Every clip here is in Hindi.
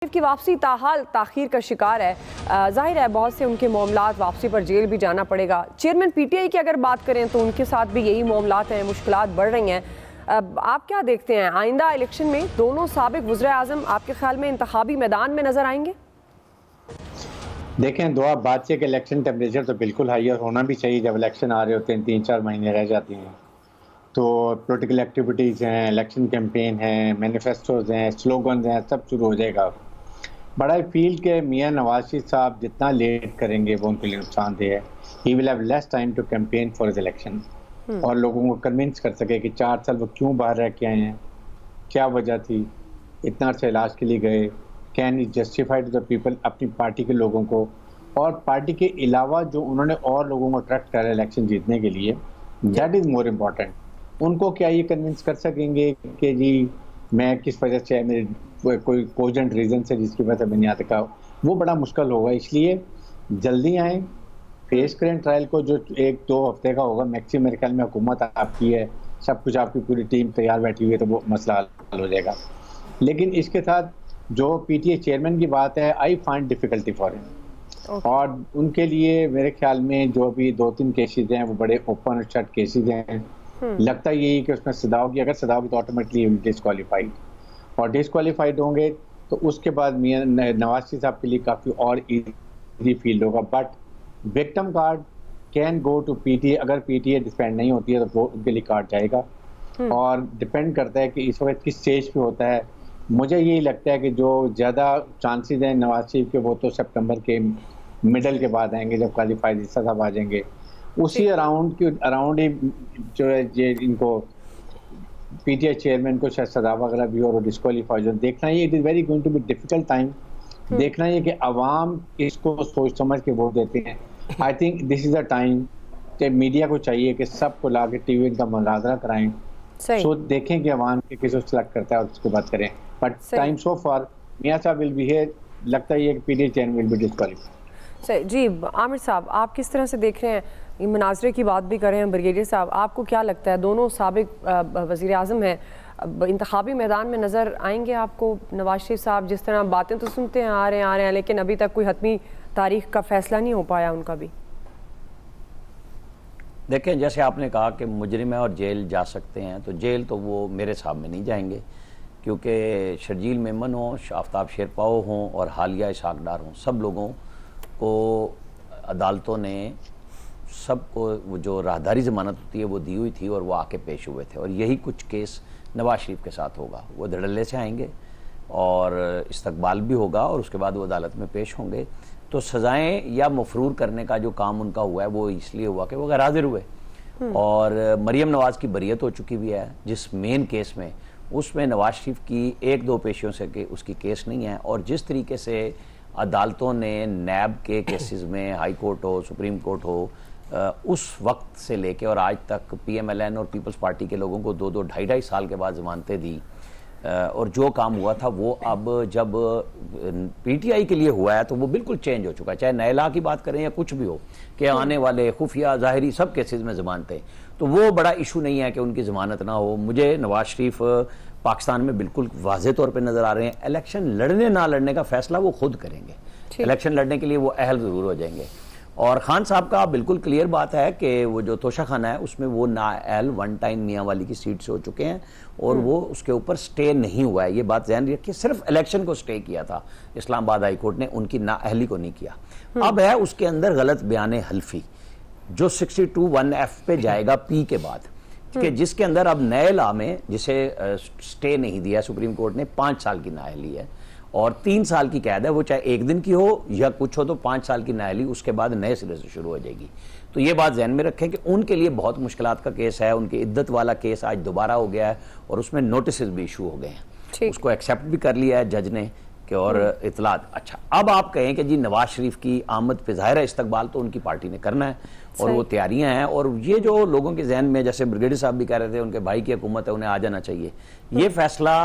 की वापसी ताहाल ताखीर का शिकार है। जाहिर है बहुत से उनके मामलात वापसी पर जेल भी जाना पड़ेगा। चेयरमैन पीटीआई की अगर बात करें तो उनके साथ भी यही मामलात हैं, मुश्किलात बढ़ रही हैं। आप क्या देखते हैं आइंदा इलेक्शन में दोनों साबिक वज़ीर आज़म आपके ख्याल में इंतखाबी मैदान में नजर आएंगे? देखें, दुआ बात से कि इलेक्शन टेम्परेचर तो बिल्कुल हाई और होना भी चाहिए। जब इलेक्शन आ रहे होते हैं, 3-4 महीने रह जाती हैं, तो पॉलिटिकल एक्टिविटीज़ हैं, इलेक्शन कैंपेन हैं, मैनिफेस्टोज़ हैं, स्लोगन्स हैं, सब शुरू हो जाएगा। बट आई फील के मियां नवाज शरीफ साहब जितना लेट करेंगे वो उनके लिए नुकसानदेह है। He will have less time to campaign for his election और लोगों को कन्विंस कर सके कि 4 साल वो क्यों बाहर रह के आए हैं, क्या वजह थी, इतना अर्सा इलाज के लिए गए, can he justify to the people अपनी पार्टी के लोगों को, और पार्टी के अलावा जो उन्होंने और लोगों को अट्रैक्ट करा इलेक्शन जीतने के लिए, दैट इज़ मोर इम्पॉर्टेंट। उनको क्या ये कन्विंस कर सकेंगे कि जी मैं किस वजह से, मेरे कोई कोजेंट रीज़न से जिसकी वजह से मैंने यहाँ तक, वो बड़ा मुश्किल होगा। इसलिए जल्दी आएँ, पेश करें ट्रायल को, जो 1-2 हफ्ते का होगा मैक्सिमम। मेरे ख्याल में हुकूमत आपकी है, सब कुछ आपकी पूरी टीम तैयार बैठी हुई है, तो वो मसला हल हो जाएगा। लेकिन इसके साथ जो पीटीआई चेयरमैन की बात है, I find difficulty for him. और उनके लिए मेरे ख्याल में जो भी 2-3 केसेज हैं वो बड़े ओपन और शट केसेज हैं। लगता यही कि उसमें सदा होगी, अगर सदा होगी तो ऑटोमेटिकली डिस्क्वालीफाइड, और डिस्क्वालीफाइड होंगे तो उसके बाद मियां नवाज शरीफ साहब के लिए काफ़ी और ईजी फील्ड होगा। But victim card can go to PTI. अगर पीटीआई डिस्पेंड नहीं होती है तो उनके लिए कार्ड जाएगा, और डिपेंड करता है कि इस वक्त किस स्टेज पे होता है। मुझे यही लगता है कि जो ज़्यादा चांसेस हैं नवाज शरीफ के, वो तो सितंबर के मिडल के बाद आएंगे, जब क्वालिफाइड साहब आ जाएंगे। उसी अराउंड ही जो है ये इनको पीटीआई चेयरमैन को शायद सदा वगैरह भी और डिस्क्वालीफाई हो। देखना ये it is very going to be difficult time. देखना ये कि अवाम इसको सोच समझ के वोट देते हैं। I think this is a time कि मीडिया को चाहिए कि सबको ला के टीवी इनका मुनाजरा कराएं, सो देखें कि अवाम के किसको सिलेक्ट करता है और उसके बाद करें। बट टाइम सो फार मियां साहब विल बी हियर, लगता है कि PTI chairman will be disqualified. सही जी। आमिर साहब, आप किस तरह से देख रहे हैं, ये मुनाजरे की बात भी कर रहे हैं ब्रिगेडियर साहब, आपको क्या लगता है दोनों साबिक वज़ीर आज़म हैं, इंतखाबी मैदान में नज़र आएंगे आपको नवाज शरीफ साहब? जिस तरह बातें तो सुनते हैं आ रहे हैं, लेकिन अभी तक कोई हतमी तारीख का फैसला नहीं हो पाया उनका भी। देखें, जैसे आपने कहा कि मुजरिम है और जेल जा सकते हैं, तो जेल तो वो मेरे हिसाब में नहीं जाएंगे, क्योंकि शर्जील मेमन हो, आफ्ताब शेरपाओ हों और हालिया इसहाक डार हों, सब लोगों को अदालतों ने सबको वो जो राहदारी ज़मानत होती है वो दी हुई थी, और वो आके पेश हुए थे। और यही कुछ केस नवाज शरीफ के साथ होगा। वो धड़ल्ले से आएंगे और इस्तकबाल भी होगा, और उसके बाद वो अदालत में पेश होंगे। तो सज़ाएँ या मफरूर करने का जो काम उनका हुआ है वो इसलिए हुआ कि वो गैर हाजिर हुए। और मरीम नवाज़ की बरियत हो चुकी भी है जिस मेन केस में, उसमें नवाज शरीफ की 1-2 पेशियों से कि उसकी केस नहीं है। और जिस तरीके से अदालतों ने नैब के केसेस में, हाई कोर्ट हो, सुप्रीम कोर्ट हो, उस वक्त से लेके और आज तक पीएमएलएन और पीपल्स पार्टी के लोगों को 2-2, 2.5 साल के बाद ज़मानतें दी, और जो काम हुआ था वो अब जब पीटीआई के लिए हुआ है तो वो बिल्कुल चेंज हो चुका है। चाहे नए ला की बात करें या कुछ भी हो, कि आने वाले खुफिया ज़ाहिरी सब केसेस में ज़मानतें, तो वो बड़ा इशू नहीं है कि उनकी ज़मानत ना हो। मुझे नवाज शरीफ पाकिस्तान में बिल्कुल वाज़े तौर पे नज़र आ रहे हैं। इलेक्शन लड़ने ना लड़ने का फैसला वो खुद करेंगे। इलेक्शन लड़ने के लिए वो अहल ज़रूर हो जाएंगे। और खान साहब का बिल्कुल क्लियर बात है कि वो जो तोशा खाना है उसमें वो नाअहल वन टाइम मियाँ वाली की सीट से हो चुके हैं, और वो उसके ऊपर स्टे नहीं हुआ है। ये बात ध्यान रखिए, सिर्फ इलेक्शन को स्टे किया था इस्लामाबाद हाई कोर्ट ने, उनकी नाअहली को नहीं किया। अब है उसके अंदर गलत बयान हल्फी जो 62(1)(f) पे जाएगा पी के बाद, कि जिसके अंदर अब नए ला में, जिसे स्टे नहीं दिया सुप्रीम कोर्ट ने, 5 साल की नाअहली है और 3 साल की कैद है। वो चाहे 1 दिन की हो या कुछ हो, तो 5 साल की नाअहली उसके बाद नए सिरे से शुरू हो जाएगी। तो ये बात ध्यान में रखें कि उनके लिए बहुत मुश्किलात का केस है। उनकी इद्दत वाला केस आज दोबारा हो गया है, और उसमें नोटिस भी इशू हो गए हैं। उसको एक्सेप्ट भी कर लिया है जज ने कि, और इतलात। अच्छा, अब आप कहें कि जी नवाज शरीफ की आमद पे ज़ाहिर है इस्तकबाल तो उनकी पार्टी ने करना है, और वो तैयारियां हैं। और ये जो लोगों के जहन में, जैसे ब्रिगेडियर साहब भी कह रहे थे, उनके भाई की हुकूमत है, उन्हें आ जाना चाहिए। ये फैसला,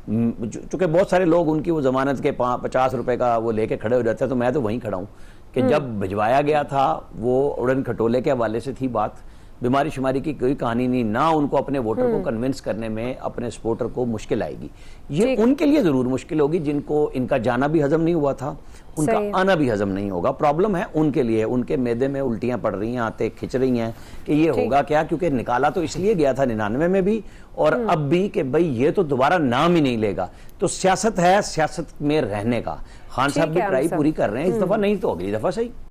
चूंकि बहुत सारे लोग उनकी वो जमानत के 50 रुपए का वो लेके खड़े हो जाते हैं, तो मैं तो वहीं खड़ा हूँ कि जब भिजवाया गया था वो उड़न खटोले के हवाले से थी बात, बीमारी शुमारी की कोई कहानी नहीं, ना उनको अपने वोटर को कन्विंस करने में अपने सपोर्टर को मुश्किल आएगी। ये उनके लिए जरूर मुश्किल होगी जिनको इनका जाना भी हजम नहीं हुआ था, उनका आना भी हजम नहीं होगा। प्रॉब्लम है उनके लिए, उनके मैदे में उल्टियां पड़ रही हैं, आते खिंच रही हैं कि ये होगा क्या, क्योंकि निकाला तो इसलिए गया था 99 में भी और अब भी कि भाई ये तो दोबारा नाम ही नहीं लेगा। तो सियासत है, सियासत में रहने का। खान साहब भी ट्राई पूरी कर रहे हैं इस दफा, नहीं तो अगली दफा सही।